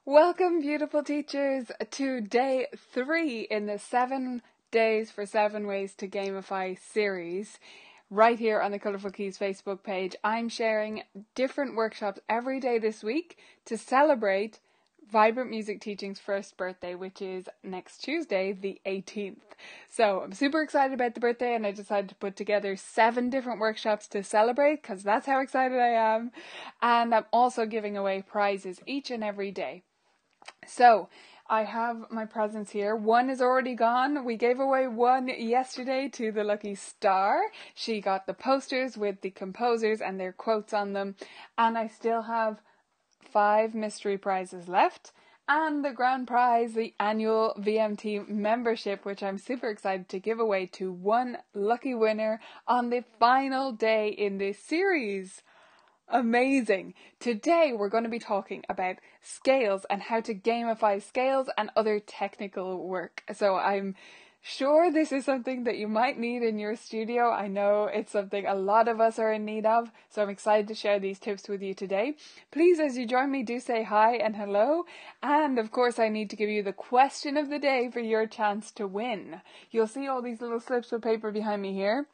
Welcome, beautiful teachers, to day 3 in the 7 Days for 7 Ways to Gamify series. Right here on the Colourful Keys Facebook page, I'm sharing different workshops every day this week to celebrate Vibrant Music Teaching's first birthday, which is next Tuesday, the 18th. So I'm super excited about the birthday, and I decided to put together 7 different workshops to celebrate because that's how excited I am. And I'm also giving away prizes each and every day. So I have my presents here. One is already gone. We gave away one yesterday to the lucky star. She got the posters with the composers and their quotes on them. And I still have 5 mystery prizes left. And the grand prize, the annual VMT membership, which I'm super excited to give away to one lucky winner on the final day in this series. Amazing. Today we're going to be talking about scales and how to gamify scales and other technical work. So I'm sure this is something that you might need in your studio. I know it's something a lot of us are in need of, so I'm excited to share these tips with you today. Please, as you join me, do say hi and hello. And of course, I need to give you the question of the day for your chance to win. You'll see all these little slips of paper behind me here.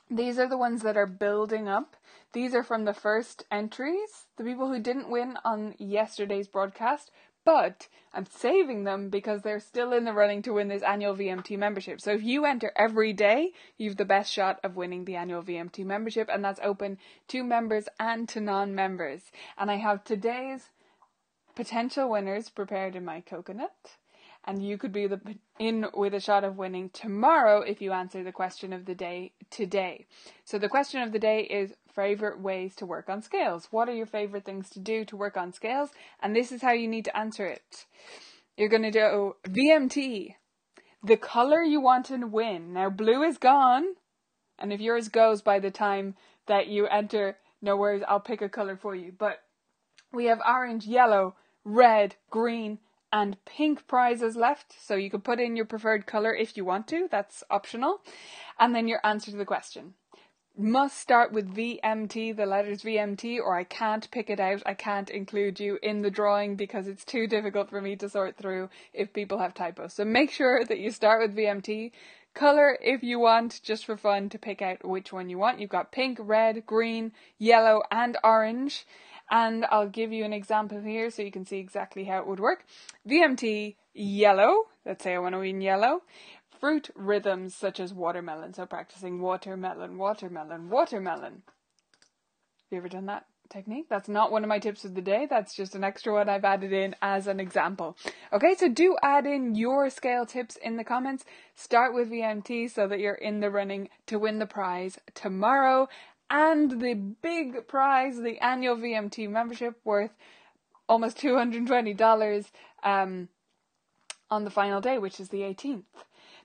These are the ones that are building up. These are from the first entries, the people who didn't win on yesterday's broadcast, but I'm saving them because they're still in the running to win this annual VMT membership. So if you enter every day, you've the best shot of winning the annual VMT membership, and that's open to members and to non-members. And I have today's potential winners prepared in my coconut. And you could be in with a shot of winning tomorrow if you answer the question of the day today. So the question of the day is favorite ways to work on scales. What are your favorite things to do to work on scales? And this is how you need to answer it. You're going to do VMT, the color you want to win. Now blue is gone. And if yours goes by the time that you enter, no worries, I'll pick a color for you. But we have orange, yellow, red, green, and pink prizes left, so you can put in your preferred colour if you want to, that's optional, and then your answer to the question. Must start with VMT, the letters VMT, or I can't pick it out, I can't include you in the drawing because it's too difficult for me to sort through if people have typos. So make sure that you start with VMT. Colour if you want, just for fun, to pick out which one you want. You've got pink, red, green, yellow, and orange. And I'll give you an example here so you can see exactly how it would work. VMT, yellow. Let's say I want to win yellow. Fruit rhythms such as watermelon. So practicing watermelon, watermelon, watermelon. Have you ever done that technique? That's not one of my tips of the day. That's just an extra one I've added in as an example. Okay, so do add in your scale tips in the comments. Start with VMT so that you're in the running to win the prize tomorrow. And the big prize, the annual VMT membership worth almost $220 on the final day, which is the 18th.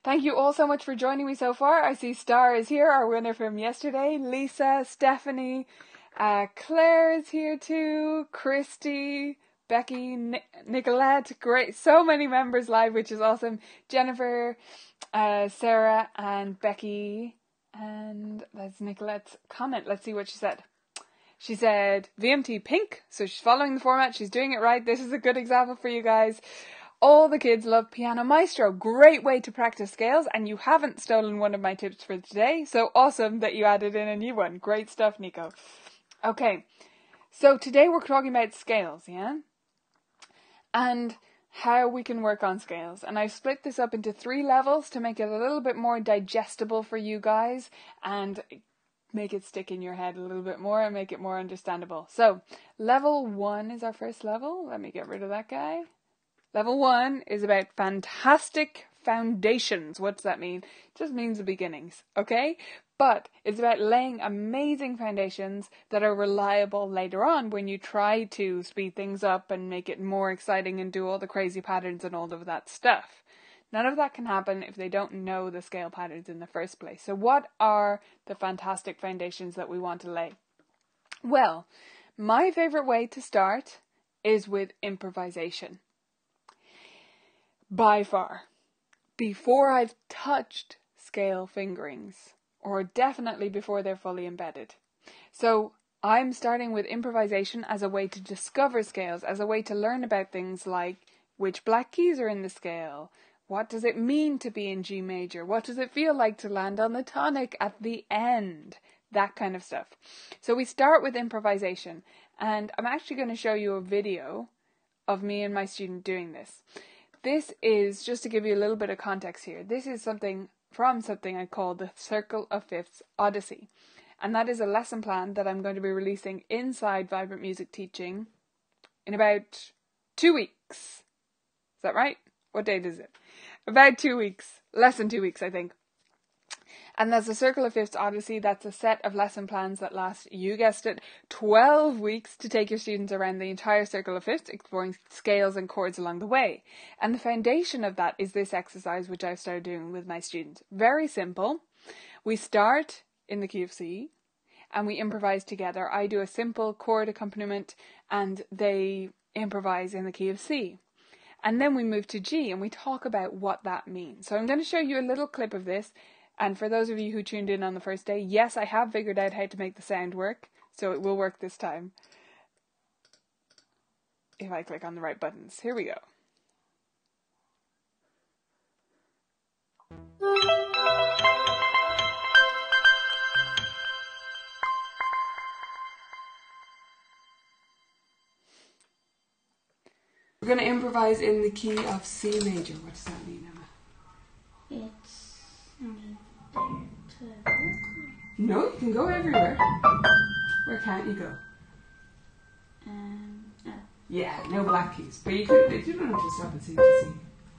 Thank you all so much for joining me so far. I see Star is here, our winner from yesterday. Lisa, Stephanie, Claire is here too. Christy, Becky, Nicolette, great. So many members live, which is awesome. Jennifer, Sarah, and Becky. And that's Nicolette's comment. Let's see what she said. She said, VMT pink. So she's following the format. She's doing it right. This is a good example for you guys. All the kids love Piano Maestro. Great way to practice scales. And you haven't stolen one of my tips for today. So awesome that you added in a new one. Great stuff, Nico. Okay. So today we're talking about scales, yeah? And how we can work on scales. And I've split this up into 3 levels to make it a little bit more digestible for you guys and make it stick in your head a little bit more and make it more understandable. So level 1 is our first level. Let me get rid of that guy. Level 1 is about fantastic foundations. What does that mean? It just means the beginnings, okay? But it's about laying amazing foundations that are reliable later on when you try to speed things up and make it more exciting and do all the crazy patterns and all of that stuff. None of that can happen if they don't know the scale patterns in the first place. So what are the fantastic foundations that we want to lay? Well, my favorite way to start is with improvisation. By far. Before I've touched scale fingerings. Or definitely before they're fully embedded. So I'm starting with improvisation as a way to discover scales, as a way to learn about things like which black keys are in the scale. What does it mean to be in G major? What does it feel like to land on the tonic at the end? That kind of stuff. So we start with improvisation, and I'm actually going to show you a video of me and my student doing this. This is, just to give you a little bit of context here, this is something I call the Circle of Fifths Odyssey. And that is a lesson plan that I'm going to be releasing inside Vibrant Music Teaching in about 2 weeks. Is that right? What date is it? About 2 weeks. Less than 2 weeks, I think. And there's a Circle of Fifths Odyssey. That's a set of lesson plans that last, you guessed it, 12 weeks to take your students around the entire Circle of Fifths, exploring scales and chords along the way. And the foundation of that is this exercise, which I've started doing with my students. Very simple. We start in the key of C, and we improvise together. I do a simple chord accompaniment, and they improvise in the key of C. And then we move to G, and we talk about what that means. So I'm going to show you a little clip of this, and for those of you who tuned in on the first day, yes, I have figured out how to make the sound work, so it will work this time. If I click on the right buttons. Here we go. We're going to improvise in the key of C major. What does that mean, Emma? It's there to... No, you can go everywhere. Where can't you go? Oh. Yeah, no black keys. But you don't have to stop and sing to C.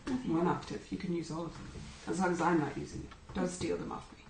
Okay. One octave. You can use all of them. As long as I'm not using it. Don't steal them off me.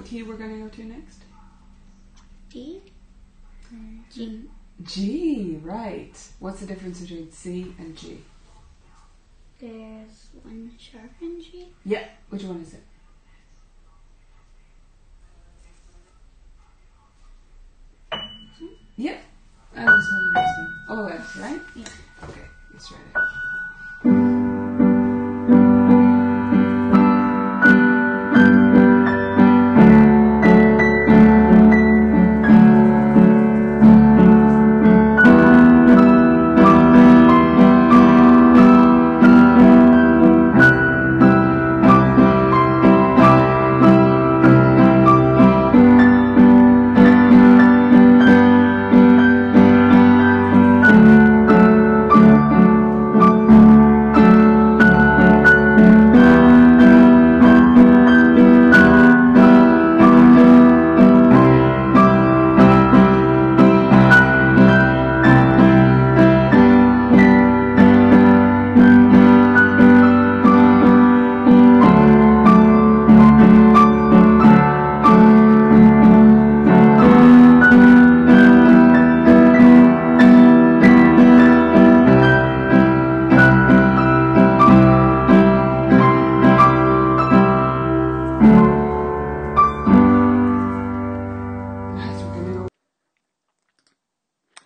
Key we're going to go to next? D. G. G, right. What's the difference between C and G? There's one sharp in G. Yeah, which one is it? Yeah. And this one, this one. All the way up, right? Yeah. Okay, let's try it.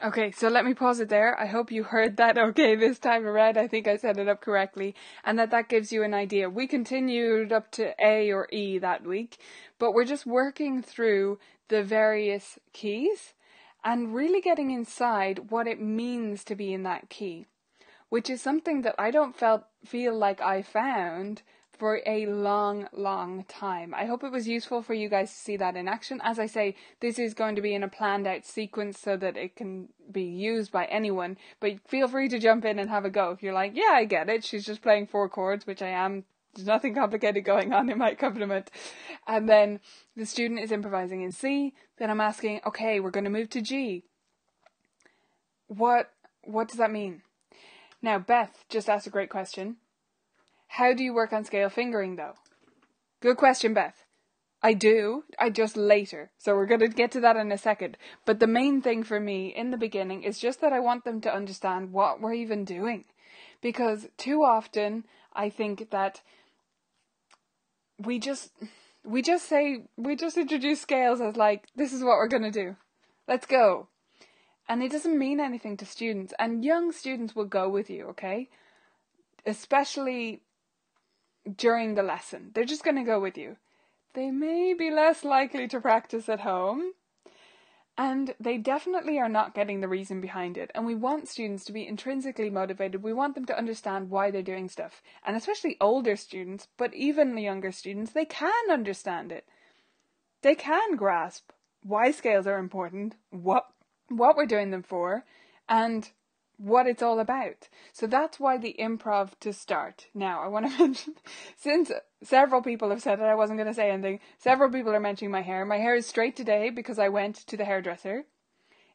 Okay, so let me pause it there. I hope you heard that okay this time around. I think I set it up correctly, and that gives you an idea. We continued up to A or E that week, but we're just working through the various keys and really getting inside what it means to be in that key. which is something that I don't feel like I found for a long, long time. I hope it was useful for you guys to see that in action. As I say, this is going to be in a planned out sequence so that it can be used by anyone, but feel free to jump in and have a go. If you're like, yeah, I get it, she's just playing 4 chords, which I am. There's nothing complicated going on in my accompaniment. And then the student is improvising in C. Then I'm asking, okay, we're going to move to G. What does that mean? Now, Beth just asked a great question. How do you work on scale fingering, though? Good question, Beth. I do. I just later. So we're going to get to that in a second. But the main thing for me in the beginning is just that I want them to understand what we're even doing. Because too often I think that we just introduce scales as like, this is what we're going to do. Let's go. And it doesn't mean anything to students. And young students will go with you, okay? Especially during the lesson. They're just going to go with you. They may be less likely to practice at home. And they definitely are not getting the reason behind it. And we want students to be intrinsically motivated. We want them to understand why they're doing stuff. And especially older students, but even the younger students, they can understand it. They can grasp why scales are important, what we're doing them for, and what it's all about. So that's why the improv to start. Now, I want to mention, since several people have said that I wasn't going to say anything, several people are mentioning my hair. My hair is straight today because I went to the hairdresser.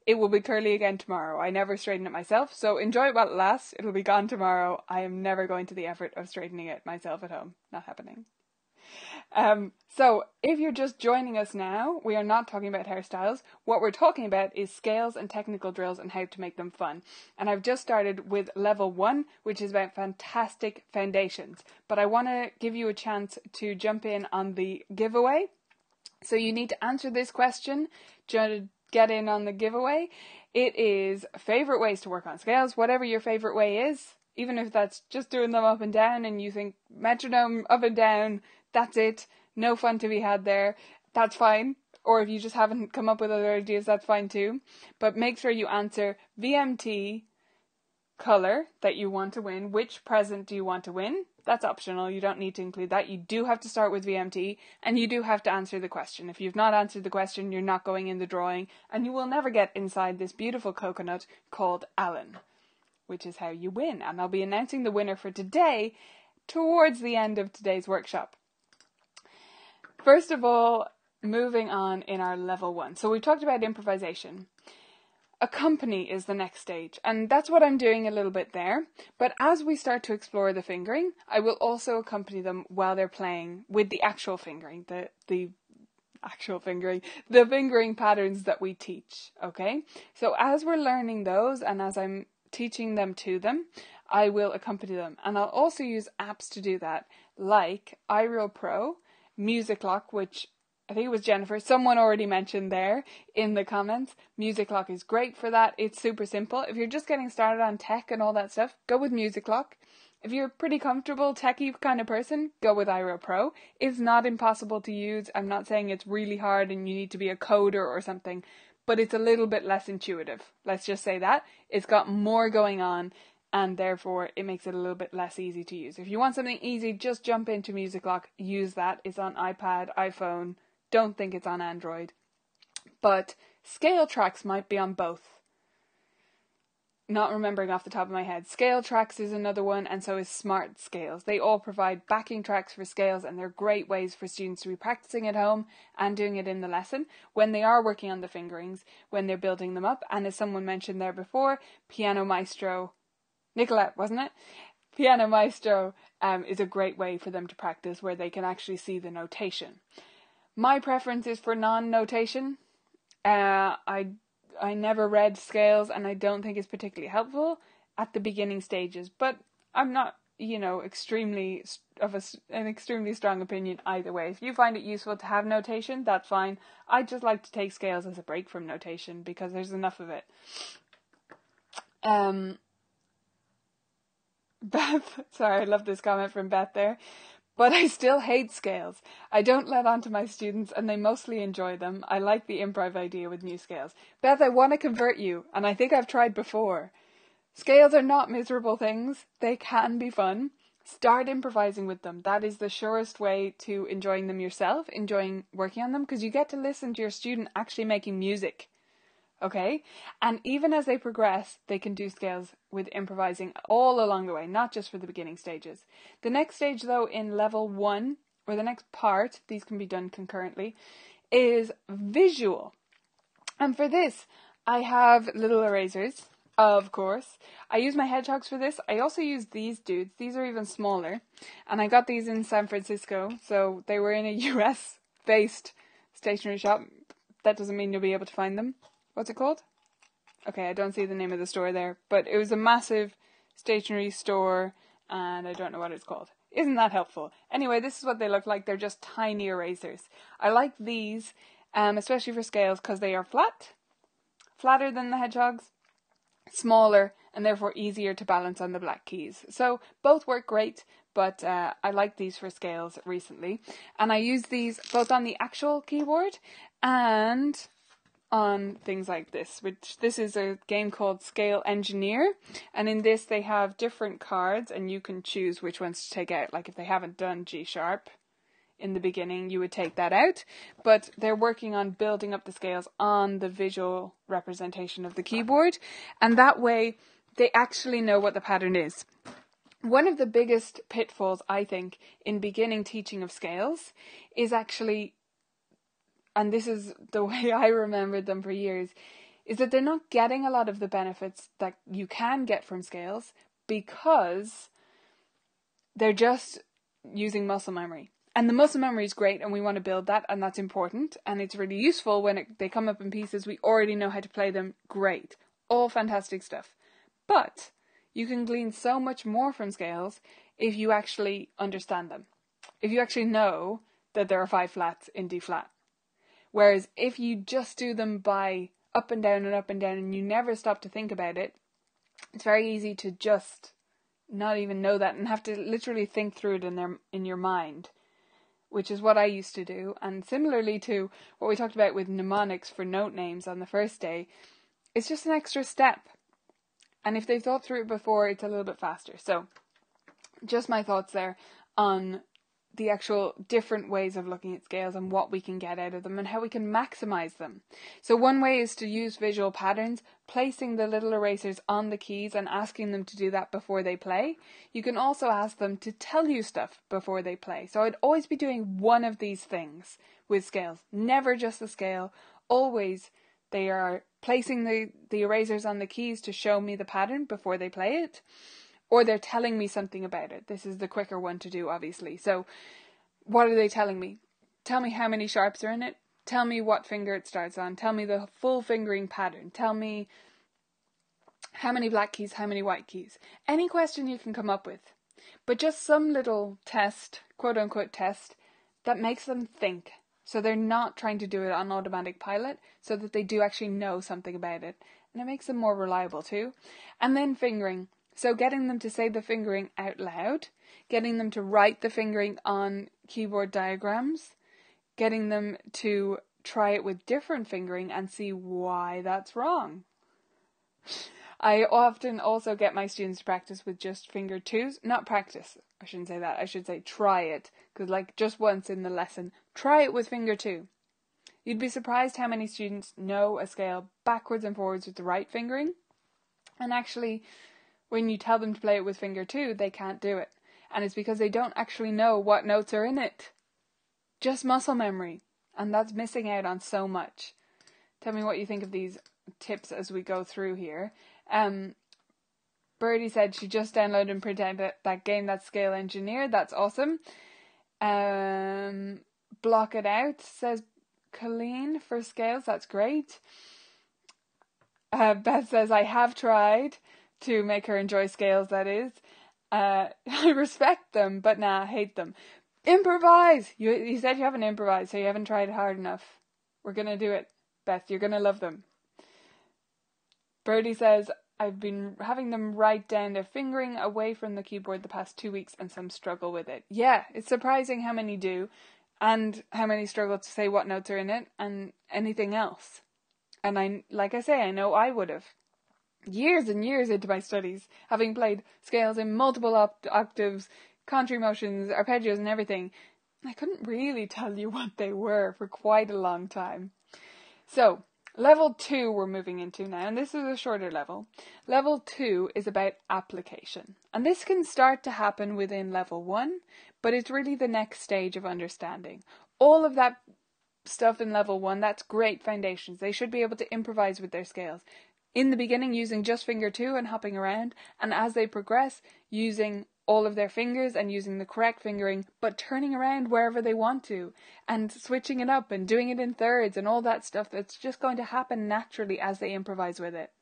It will be curly again tomorrow. I never straighten it myself, so enjoy it while it lasts. It'll be gone tomorrow. I am never going to the effort of straightening it myself at home. Not happening. So if you're just joining us now, we are not talking about hairstyles. What we're talking about is scales and technical drills and how to make them fun. And I've just started with level 1, which is about fantastic foundations. But I want to give you a chance to jump in on the giveaway. So you need to answer this question to get in on the giveaway. It is favorite ways to work on scales, whatever your favorite way is. Even if that's just doing them up and down and you think metronome up and down, that's it, no fun to be had there, that's fine. Or if you just haven't come up with other ideas, that's fine too. But make sure you answer VMT, colour that you want to win, which present do you want to win. That's optional, you don't need to include that. You do have to start with VMT and you do have to answer the question. If you've not answered the question, you're not going in the drawing and you will never get inside this beautiful coconut called Alan, which is how you win. And I'll be announcing the winner for today towards the end of today's workshop. First of all, moving on in our level 1. So we talked about improvisation. Accompany is the next stage, and that's what I'm doing a little bit there. But as we start to explore the fingering, I will also accompany them while they're playing with the actual fingering, the fingering patterns that we teach, okay? So as we're learning those and as I'm teaching them to them, I will accompany them. And I'll also use apps to do that, like iReal Pro, Music Lock, which I think it was Jennifer, someone already mentioned there in the comments. Music Lock is great for that. It's super simple. If you're just getting started on tech and all that stuff, go with Music Lock. If you're a pretty comfortable techie kind of person, go with iReal Pro. It's not impossible to use. I'm not saying it's really hard and you need to be a coder or something, but it's a little bit less intuitive. Let's just say that. It's got more going on and therefore it makes it a little bit less easy to use. If you want something easy, just jump into Music Lock, use that. It's on iPad, iPhone. Don't think it's on Android. But scale tracks might be on both. Not remembering off the top of my head. Scale tracks is another one, and so is Smart Scales. They all provide backing tracks for scales, and they're great ways for students to be practicing at home and doing it in the lesson when they are working on the fingerings, when they're building them up. And as someone mentioned there before, Piano Maestro, Nicolette, wasn't it? Piano Maestro is a great way for them to practice where they can actually see the notation. My preference is for non-notation. I never read scales and I don't think it's particularly helpful at the beginning stages, but I'm not, extremely strong opinion either way. If you find it useful to have notation, that's fine. I just like to take scales as a break from notation because there's enough of it. Beth, sorry, I love this comment from Beth there. But I still hate scales. I don't let on to my students and they mostly enjoy them. I like the improv idea with new scales. Beth, I want to convert you, and I think I've tried before. Scales are not miserable things. They can be fun. Start improvising with them. That is the surest way to enjoying them yourself, enjoying working on them, because you get to listen to your student actually making music. Okay? And even as they progress, they can do scales with improvising all along the way, not just for the beginning stages. The next stage, though, in level 1, or the next part, these can be done concurrently, is visual. And for this, I have little erasers, of course. I use my hedgehogs for this. I also use these dudes. These are even smaller. And I got these in San Francisco, so they were in a US-based stationery shop. That doesn't mean you'll be able to find them. What's it called? Okay, I don't see the name of the store there, but it was a massive stationery store, and I don't know what it's called. Isn't that helpful? Anyway, this is what they look like. They're just tiny erasers. I like these, especially for scales, because they are flatter than the hedgehogs, smaller, and therefore easier to balance on the black keys. So both work great, but I like these for scales recently. And I use these both on the actual keyboard and on things like this, which this is a game called Scale Engineer, and in this they have different cards and you can choose which ones to take out. Like if they haven't done G sharp in the beginning, you would take that out, but they're working on building up the scales on the visual representation of the keyboard, and that way they actually know what the pattern is. One of the biggest pitfalls, I think, in beginning teaching of scales is actually, and this is the way I remembered them for years, is that they're not getting a lot of the benefits that you can get from scales because they're just using muscle memory. And the muscle memory is great, and we want to build that, and that's important, and it's really useful when they come up in pieces. We already know how to play them. Great. All fantastic stuff. But you can glean so much more from scales if you actually understand them. If you actually know that there are 5 flats in D flat. Whereas if you just do them by up and down and you never stop to think about it, it's very easy to just not even know that and have to literally think through it in your mind, which is what I used to do. And similarly to what we talked about with mnemonics for note names on the first day, it's just an extra step. And if they've thought through it before, it's a little bit faster. So just my thoughts there on the actual different ways of looking at scales and what we can get out of them and how we can maximize them. So one way is to use visual patterns, placing the little erasers on the keys and asking them to do that before they play. You can also ask them to tell you stuff before they play. So I'd always be doing one of these things with scales, never just the scale. Always they are placing the erasers on the keys to show me the pattern before they play it. Or they're telling me something about it. This is the quicker one to do, obviously. So what are they telling me? Tell me how many sharps are in it. Tell me what finger it starts on. Tell me the full fingering pattern. Tell me how many black keys, how many white keys. Any question you can come up with. But just some little test, quote unquote test, that makes them think. So they're not trying to do it on automatic pilot, so that they do actually know something about it. And it makes them more reliable too. And then fingering. So getting them to say the fingering out loud, getting them to write the fingering on keyboard diagrams, getting them to try it with different fingering and see why that's wrong. I often also get my students to practice with just finger twos. Not practice, I shouldn't say that. I should say try it, because like just once in the lesson, try it with finger two. You'd be surprised how many students know a scale backwards and forwards with the right fingering, and actually when you tell them to play it with finger two, they can't do it. And it's because they don't actually know what notes are in it. Just muscle memory. And that's missing out on so much. Tell me what you think of these tips as we go through here. Birdie said she just downloaded and printed out that game, that Scale Engineer. That's awesome. Block It Out, says Colleen, for scales. That's great. Beth says, I have tried to make her enjoy scales, that is. I respect them, but I hate them. Improvise! You said you haven't improvised, so you haven't tried hard enough. We're going to do it, Beth. You're going to love them. Birdie says, I've been having them write down their fingering away from the keyboard the past 2 weeks and some struggle with it. Yeah, it's surprising how many do and how many struggle to say what notes are in it and anything else. And like I say, I know I would have. years and years into my studies, having played scales in multiple octaves, contrary motions, arpeggios and everything, I couldn't really tell you what they were for quite a long time. So, level 2 we're moving into now, and this is a shorter level. Level 2 is about application. And this can start to happen within level 1, but it's really the next stage of understanding. All of that stuff in level 1, that's great foundations. They should be able to improvise with their scales. In the beginning, using just finger 2 and hopping around, and as they progress, using all of their fingers and using the correct fingering, but turning around wherever they want to, and switching it up and doing it in thirds and all that stuff that's just going to happen naturally as they improvise with it.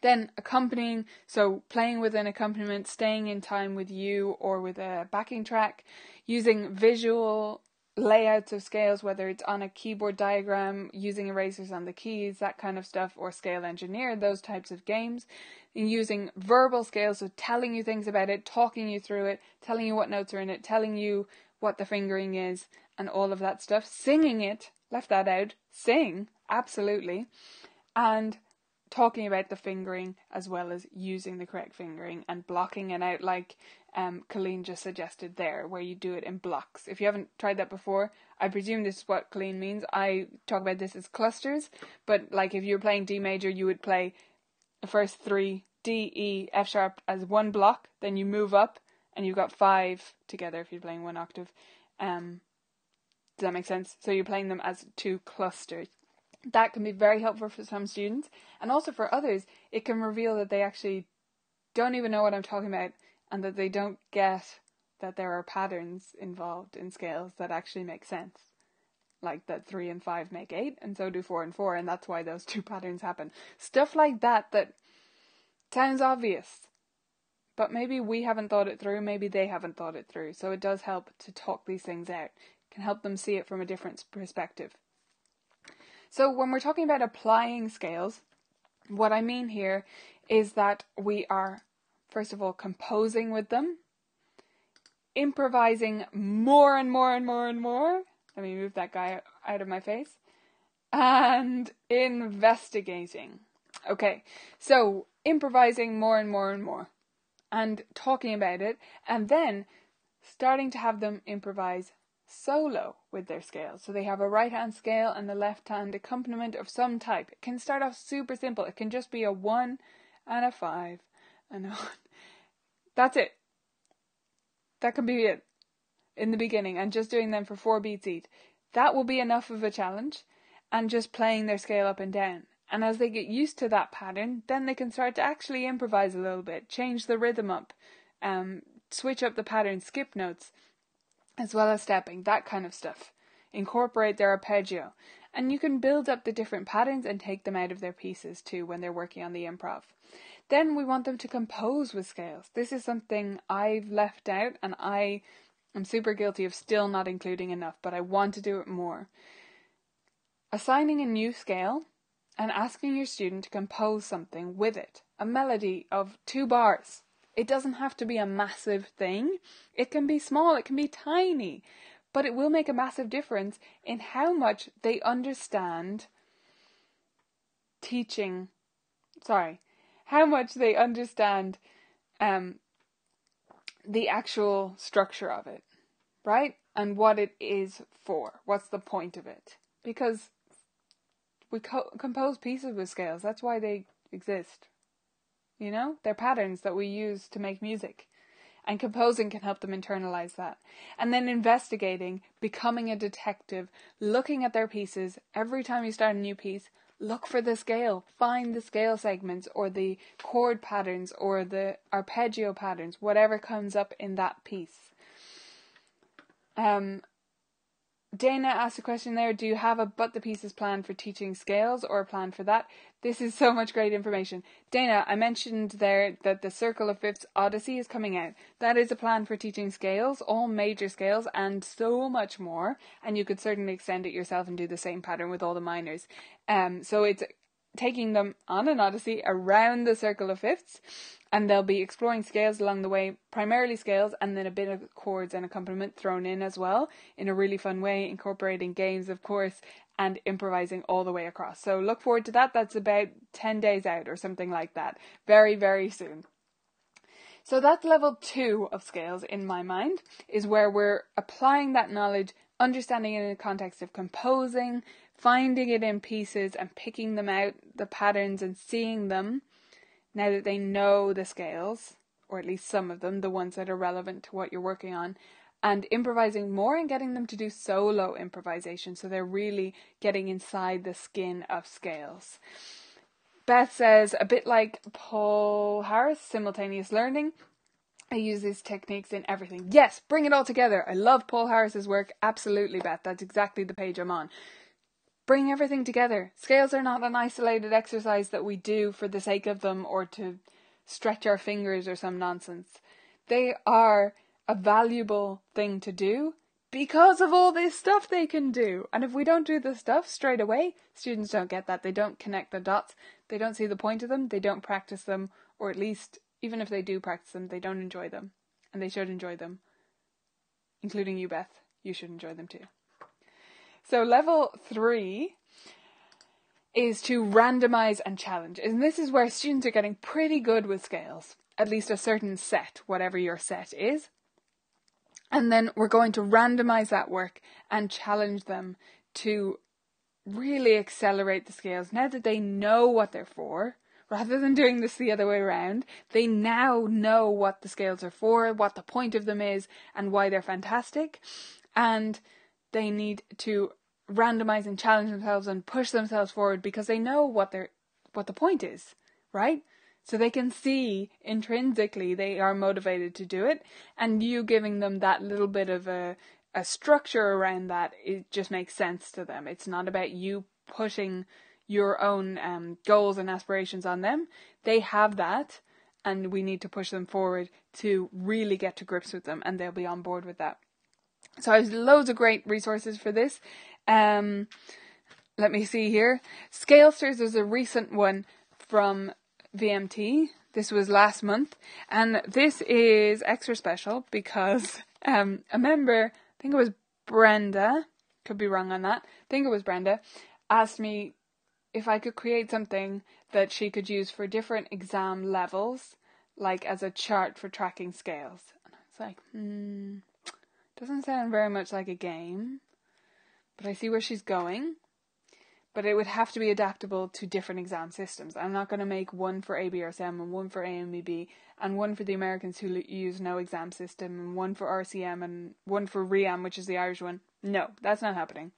Then accompanying, so playing with an accompaniment, staying in time with you or with a backing track, using visual layouts of scales, whether it's on a keyboard diagram, using erasers on the keys, that kind of stuff, or Scale Engineer, those types of games. And using verbal scales, so telling you things about it, talking you through it, telling you what notes are in it, telling you what the fingering is, and all of that stuff. Singing it, left that out, sing, absolutely. And talking about the fingering as well as using the correct fingering and blocking it out like Colleen just suggested there, where you do it in blocks. If you haven't tried that before, I presume this is what Colleen means. I talk about this as clusters, but like if you're playing D major, you would play the first 3, D, E, F sharp as one block, then you move up and you've got 5 together if you're playing one octave. Does that make sense? So you're playing them as 2 clusters. That can be very helpful for some students, and also for others, it can reveal that they actually don't even know what I'm talking about, and that they don't get that there are patterns involved in scales that actually make sense. Like that 3 and 5 make 8, and so do 4 and 4, and that's why those 2 patterns happen. Stuff like that sounds obvious, but maybe we haven't thought it through, maybe they haven't thought it through, so it does help to talk these things out. It can help them see it from a different perspective. So when we're talking about applying scales, what I mean here is that we are, first of all, composing with them, improvising more and more and more and more. Let me move that guy out of my face. And investigating. Okay, so improvising more and more and more. And talking about it. And then starting to have them improvise solo with their scales. So they have a right hand scale and a left hand accompaniment of some type. It can start off super simple. It can just be a 1 and a 5 and a 1. That's it. That can be it in the beginning, and just doing them for 4 beats each. That will be enough of a challenge, and just playing their scale up and down. And as they get used to that pattern, then they can start to actually improvise a little bit, change the rhythm up, switch up the pattern, skip notes, as well as stepping, that kind of stuff. Incorporate their arpeggio. And you can build up the different patterns and take them out of their pieces too when they're working on the improv. Then we want them to compose with scales. This is something I've left out, and I am super guilty of still not including enough, but I want to do it more. Assigning a new scale and asking your student to compose something with it. A melody of 2 bars. It doesn't have to be a massive thing. It can be small, it can be tiny, but it will make a massive difference in how much they understand how much they understand the actual structure of it, right? And what it is for. What's the point of it? Because we compose pieces with scales. That's why they exist. You know, they're patterns that we use to make music. And composing can help them internalize that. And then investigating, becoming a detective, looking at their pieces. Every time you start a new piece, look for the scale. Find the scale segments or the chord patterns or the arpeggio patterns, whatever comes up in that piece. Dana asked a question there, do you have a but the pieces plan for teaching scales or a plan for that? This is so much great information. Dana, I mentioned there that the Circle of Fifths Odyssey is coming out. That is a plan for teaching scales, all major scales, and so much more. And you could certainly extend it yourself and do the same pattern with all the minors. So it's taking them on an odyssey around the circle of fifths, and they'll be exploring scales along the way, primarily scales, and then a bit of chords and accompaniment thrown in as well, in a really fun way, incorporating games, of course, and improvising all the way across. So look forward to that. That's about 10 days out or something like that. Very, very soon. So that's level 2 of scales in my mind, is where we're applying that knowledge, understanding it in the context of composing, finding it in pieces and picking them out, the patterns, and seeing them now that they know the scales, or at least some of them, the ones that are relevant to what you're working on, and improvising more and getting them to do solo improvisation, so they're really getting inside the skin of scales. Beth says, a bit like Paul Harris, simultaneous learning. I use these techniques in everything. Yes, bring it all together. I love Paul Harris's work. Absolutely, Beth. That's exactly the page I'm on. Bring everything together. Scales are not an isolated exercise that we do for the sake of them or to stretch our fingers or some nonsense. They are a valuable thing to do because of all this stuff they can do. And if we don't do the stuff straight away, students don't get that. They don't connect the dots. They don't see the point of them. They don't practice them, or at least, even if they do practice them, they don't enjoy them. And they should enjoy them. Including you, Beth. You should enjoy them too. So level 3 is to randomize and challenge. And this is where students are getting pretty good with scales. At least a certain set, whatever your set is. And then we're going to randomize that work and challenge them to really accelerate the scales. Now that they know what they're for, rather than doing this the other way around, they now know what the scales are for, what the point of them is, and why they're fantastic. And they need to randomize and challenge themselves and push themselves forward because they know what the point is, right? So they can see intrinsically they are motivated to do it, and you giving them that little bit of a structure around that, it just makes sense to them. It's not about you pushing your own goals and aspirations on them. They have that, and we need to push them forward to really get to grips with them, and they'll be on board with that. So I have loads of great resources for this. Let me see here. Scalesters is a recent one from VMT. This was last month. And this is extra special because a member, I think it was Brenda, could be wrong on that, I think it was Brenda, asked me if I could create something that she could use for different exam levels, like as a chart for tracking scales. And I was like, doesn't sound very much like a game, but I see where she's going. But it would have to be adaptable to different exam systems. I'm not going to make one for ABRSM and one for AMEB and one for the Americans who use no exam system and one for RCM and one for REAM, which is the Irish one. No, that's not happening.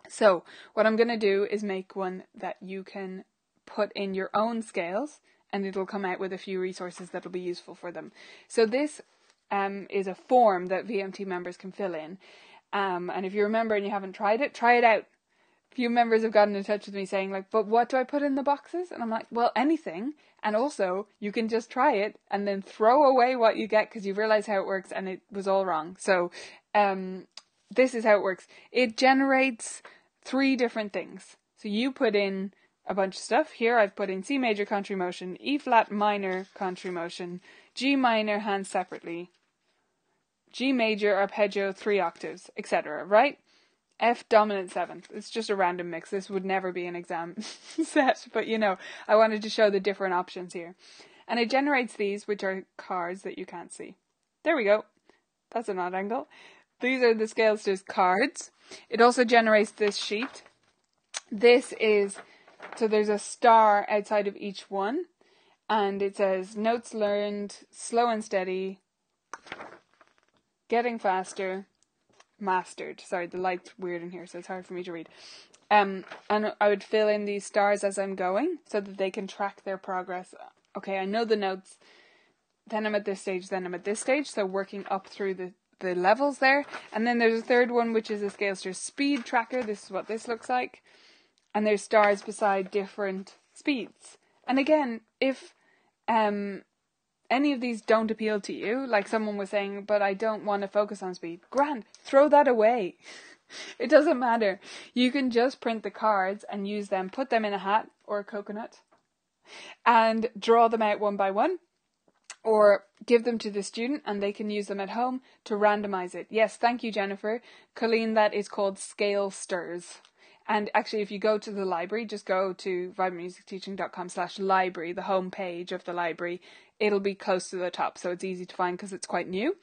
So what I'm going to do is make one that you can put in your own scales, and it'll come out with a few resources that'll be useful for them. So this is a form that VMT members can fill in. And if you remember and you haven't tried it, try it out. A few members have gotten in touch with me saying, like, but what do I put in the boxes? And I'm like, well, anything. And also, you can just try it and then throw away what you get because you realize how it works and it was all wrong. So this is how it works. It generates 3 different things. So you put in a bunch of stuff. Here I've put in C major contrary motion, E flat minor contrary motion, G minor hands separately, G major arpeggio 3 octaves, etc. Right? F dominant 7th. It's just a random mix. This would never be an exam set, but I wanted to show the different options here. And it generates these, which are cards that you can't see. There we go. That's an odd angle. These are the Scalesters cards. It also generates this sheet. This is, so there's a star outside of each one, and it says notes learned, slow and steady, getting faster, mastered. Sorry, the light's weird in here, so it's hard for me to read. And I would fill in these stars as I'm going so that they can track their progress. Okay, I know the notes. Then I'm at this stage, then I'm at this stage. So working up through the levels there. And then there's a third one, which is a Scalester speed tracker. This is what this looks like. And there's stars beside different speeds. And again, if any of these don't appeal to you, like someone was saying, but I don't want to focus on speed, grand, throw that away. It doesn't matter. You can just print the cards and use them, put them in a hat or a coconut, and draw them out one by one, or give them to the student and they can use them at home to randomize it. Yes, thank you, Jennifer. Colleen, that is called Scale Stirs. And actually, if you go to the library, just go to vibrantmusicteaching.com/library, the home page of the library. It'll be close to the top, so it's easy to find because it's quite new.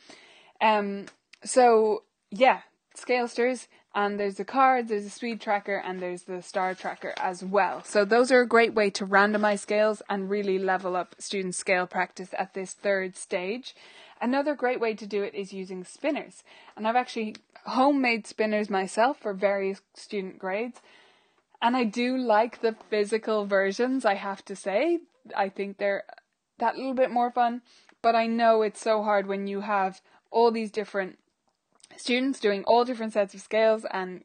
So, yeah, Scale Stirs. And there's the cards, there's the speed tracker, and there's the star tracker as well. So those are a great way to randomize scales and really level up students' scale practice at this third stage. Another great way to do it is using spinners. And I've actually homemade spinners myself for various student grades. And I do like the physical versions, I have to say. I think they're that little bit more fun. But I know it's so hard when you have all these different students doing all different sets of scales, and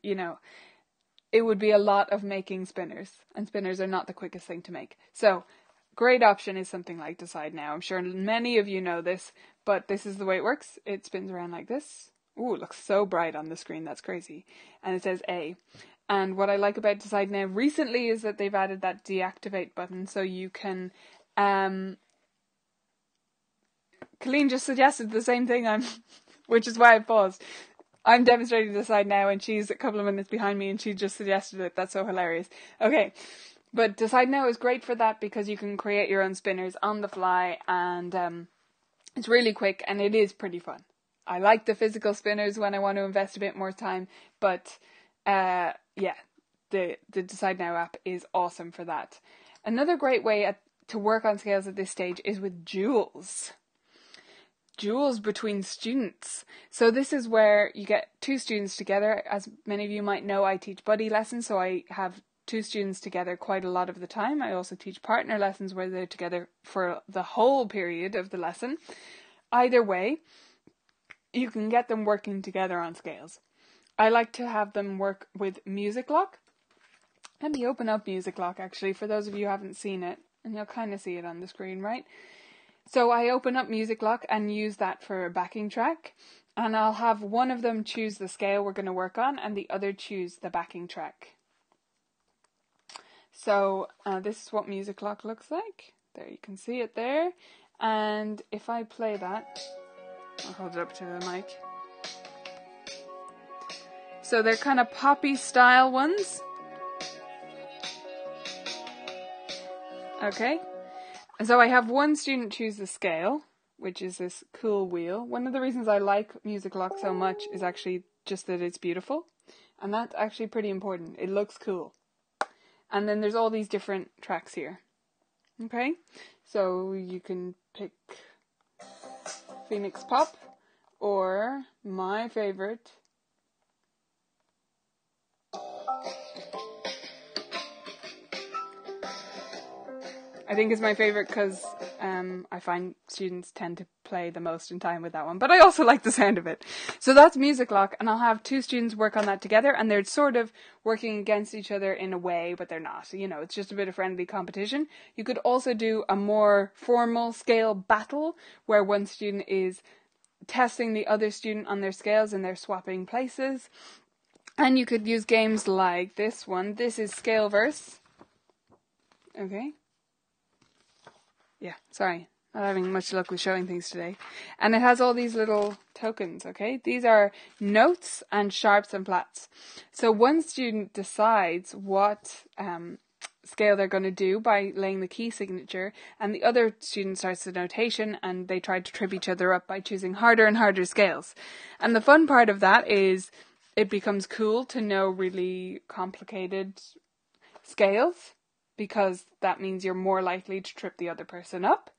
it would be a lot of making spinners, and spinners are not the quickest thing to make. So great option is something like Decide Now. I'm sure many of you know this, but this is the way it works. It spins around like this. Ooh, it looks so bright on the screen, that's crazy. And it says A. And what I like about Decide Now recently is that they've added that deactivate button, so you can Colleen just suggested the same thing, which is why I paused. I'm demonstrating Decide Now and she's a couple of minutes behind me and she just suggested it. That's so hilarious. Okay, but Decide Now is great for that because you can create your own spinners on the fly, and it's really quick and it is pretty fun. I like the physical spinners when I want to invest a bit more time, but the Decide Now app is awesome for that. Another great way to work on scales at this stage is with Jules. Jules between students. So this is where you get two students together. As many of you might know, I teach buddy lessons, so I have two students together quite a lot of the time. I also teach partner lessons where they're together for the whole period of the lesson. Either way, you can get them working together on scales. I like to have them work with Music Lock. Let me open up Music Lock actually, for those of you who haven't seen it, and you'll kind of see it on the screen, right? So I open up Music Lock and use that for a backing track, and I'll have one of them choose the scale we're going to work on and the other choose the backing track. So this is what Music Lock looks like. There, you can see it there. And if I play that, I'll hold it up to the mic. So they're kind of poppy style ones. Okay. And so I have one student choose the scale, which is this cool wheel. One of the reasons I like Music Lock so much is actually just that it's beautiful. And that's actually pretty important. It looks cool. And then there's all these different tracks here. Okay? So you can pick Phoenix Pop or my favorite, I think it's my favorite because I find students tend to play the most in time with that one. But I also like the sound of it. So that's Music Lock, and I'll have two students work on that together, and they're sort of working against each other in a way, but they're not. It's just a bit of friendly competition. You could also do a more formal scale battle, where one student is testing the other student on their scales and they're swapping places. And you could use games like this one. This is Scale Verse. Okay. Yeah, sorry. Not having much luck with showing things today. And it has all these little tokens, okay? These are notes and sharps and flats. So one student decides what scale they're going to do by laying the key signature, and the other student starts the notation, and they try to trip each other up by choosing harder and harder scales. And the fun part of that is it becomes cool to know really complicated scales, because that means you're more likely to trip the other person up.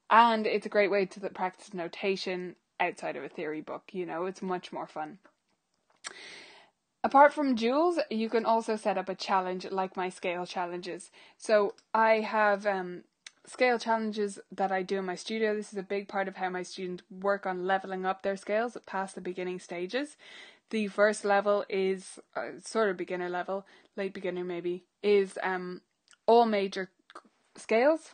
And it's a great way to practice notation outside of a theory book. It's much more fun. Apart from Jules, you can also set up a challenge like my scale challenges. So I have scale challenges that I do in my studio. This is a big part of how my students work on leveling up their scales past the beginning stages. The first level is sort of beginner level, late beginner maybe, is all major scales,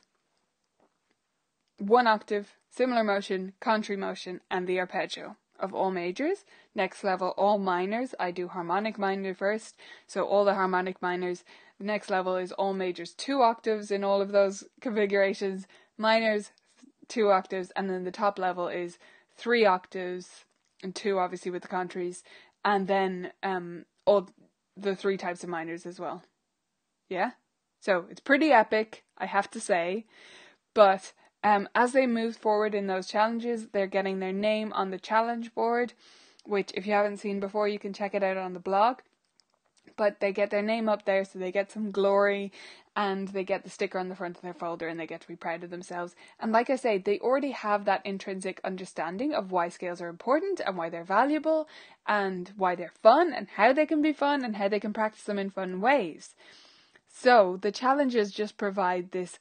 one octave, similar motion, contrary motion, and the arpeggio. of all majors. Next level, all minors. I do harmonic minor first, so all the harmonic minors. The next level is all majors 2 octaves in all of those configurations. Minors 2 octaves, and then the top level is 3 octaves and 2 obviously with the countries, and then all the 3 types of minors as well. Yeah? So it's pretty epic, I have to say, but as they move forward in those challenges, they're getting their name on the challenge board, which if you haven't seen before, you can check it out on the blog. But they get their name up there, so they get some glory, and they get the sticker on the front of their folder, and they get to be proud of themselves. And like I say, they already have that intrinsic understanding of why scales are important, and why they're valuable, and why they're fun, and how they can be fun, and how they can practice them in fun ways. So the challenges just provide this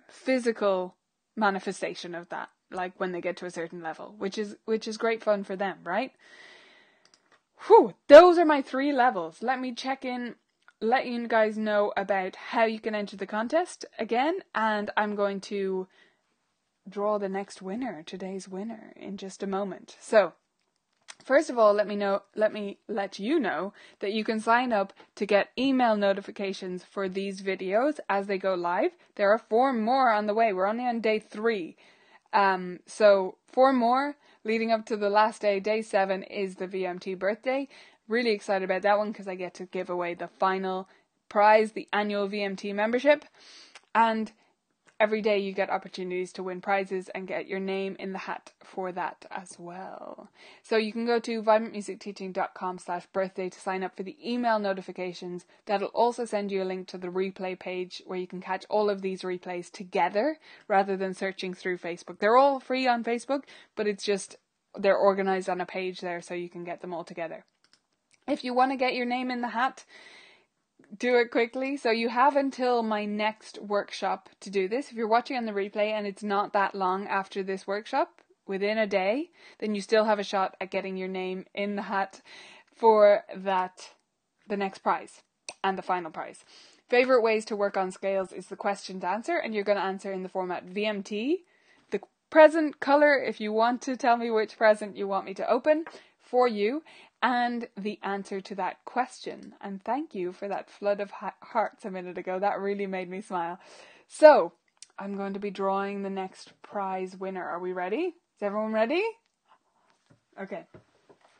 physical manifestation of that, like when they get to a certain level, which is great fun for them, right? Whew, those are my 3 levels. Let me check in, let you guys know about how you can enter the contest again, and I'm going to draw the next winner, today's winner, in just a moment. So, first of all, let me let you know that you can sign up to get email notifications for these videos as they go live. There are 4 more on the way. We're only on day 3. So 4 more leading up to the last day. Day 7 is the VMT birthday. Really excited about that one because I get to give away the final prize, the annual VMT membership. And every day you get opportunities to win prizes and get your name in the hat for that as well. So you can go to vibrantmusicteaching.com/birthday to sign up for the email notifications. That'll also send you a link to the replay page where you can catch all of these replays together rather than searching through Facebook. They're all free on Facebook, but it's just they're organized on a page there so you can get them all together. If you want to get your name in the hat, do it quickly. So you have until my next workshop to do this. If you're watching on the replay and it's not that long after this workshop, within a day, then you still have a shot at getting your name in the hat for the next prize and the final prize. Favorite ways to work on scales is the question to answer, and you're going to answer in the format VMT, the present color if you want to tell me which present you want me to open for you, and the answer to that question. And thank you for that flood of hearts a minute ago. That really made me smile. So, I'm going to be drawing the next prize winner. Are we ready? Is everyone ready? Okay.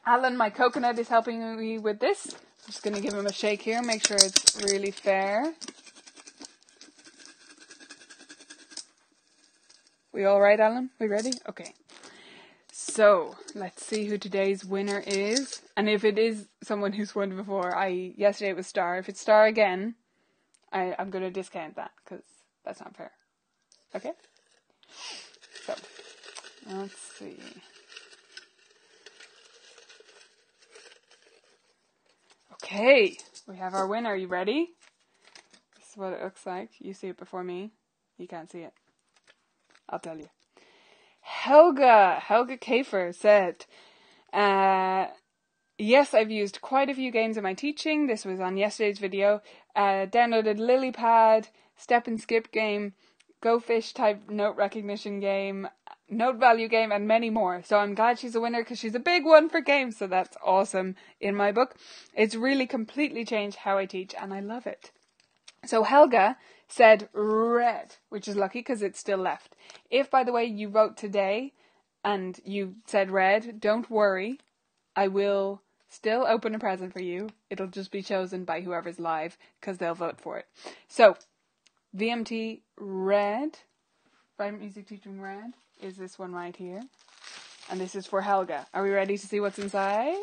Alan, my coconut, is helping me with this. I'm just going to give him a shake here, make sure it's really fair. We all right, Alan? We ready? Okay. So, let's see who today's winner is. And if it is someone who's won before, yesterday it was Star. If it's Star again, I'm going to discount that because that's not fair. Okay? So, let's see. Okay, we have our winner. Are you ready? This is what it looks like. You see it before me. You can't see it. I'll tell you. Helga Kafer said, yes, I've used quite a few games in my teaching. This was on yesterday's video. Downloaded Lilypad, step and skip game, Go Fish type note recognition game, note value game, and many more. So I'm glad she's a winner because she's a big one for games. So that's awesome in my book. It's really completely changed how I teach and I love it. So Helga said red, which is lucky because it's still left. If, by the way, you vote today and you said red, don't worry. I will still open a present for you. It'll just be chosen by whoever's live because they'll vote for it. So, VMT red, Vibrant Music Teaching red, is this one right here. And this is for Helga. Are we ready to see what's inside?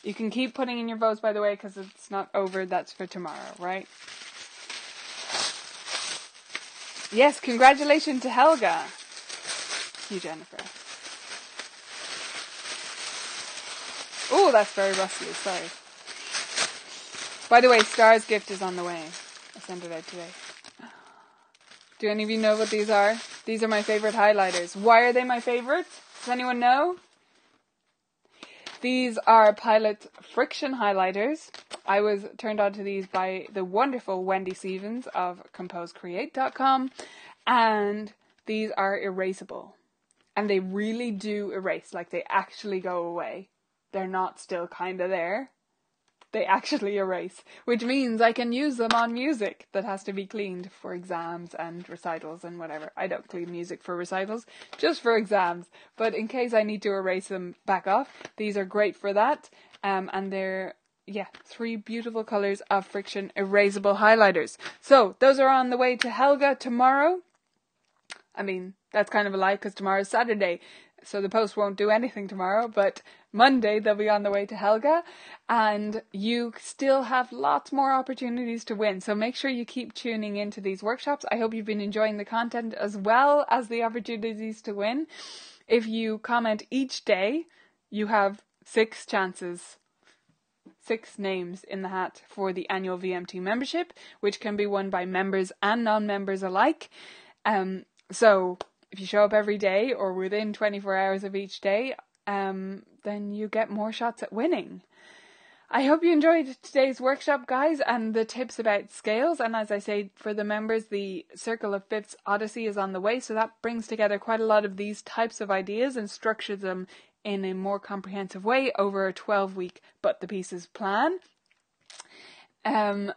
You can keep putting in your votes, by the way, because it's not over. That's for tomorrow, right? Yes, congratulations to Helga. You, Jennifer. Oh, that's very rusty. Sorry. By the way, Star's gift is on the way. I sent it out today. Do any of you know what these are? These are my favorite highlighters. Why are they my favorites? Does anyone know? These are Pilot Friction highlighters. I was turned on to these by the wonderful Wendy Stevens of composecreate.com, and these are erasable. And they really do erase, like they actually go away. They're not still kind of there. They actually erase, which means I can use them on music that has to be cleaned for exams and recitals and whatever. I don't clean music for recitals, just for exams. But in case I need to erase them back off, these are great for that. And they're, 3 beautiful colours of friction erasable highlighters. So those are on the way to Helga tomorrow. I mean, that's kind of a lie because tomorrow's Saturday. So the post won't do anything tomorrow, but Monday they'll be on the way to Helga, and you still have lots more opportunities to win. So make sure you keep tuning into these workshops. I hope you've been enjoying the content as well as the opportunities to win. If you comment each day, you have 6 chances, 6 names in the hat for the annual VMT membership, which can be won by members and non-members alike. So if you show up every day or within 24 hours of each day, then you get more shots at winning. I hope you enjoyed today's workshop, guys, and the tips about scales. And as I say, for the members, the Circle of Fifths Odyssey is on the way. So that brings together quite a lot of these types of ideas and structures them in a more comprehensive way over a 12-week But the Pieces plan. And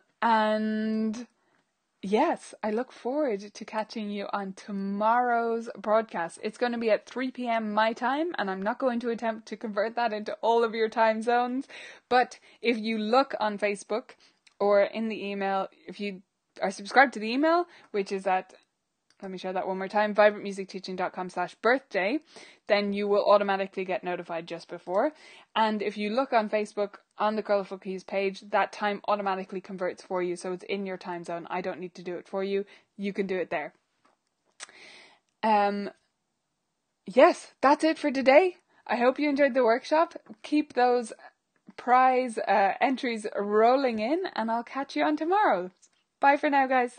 yes, I look forward to catching you on tomorrow's broadcast. It's going to be at 3 p.m. my time, and I'm not going to attempt to convert that into all of your time zones. But if you look on Facebook or in the email, if you are subscribed to the email, which is at, let me share that one more time, vibrantmusicteaching.com/birthday, then you will automatically get notified just before. And if you look on Facebook on the Colourful Keys page, that time automatically converts for you. So it's in your time zone. I don't need to do it for you. You can do it there. Yes, that's it for today. I hope you enjoyed the workshop. Keep those prize entries rolling in, and I'll catch you on tomorrow. Bye for now, guys.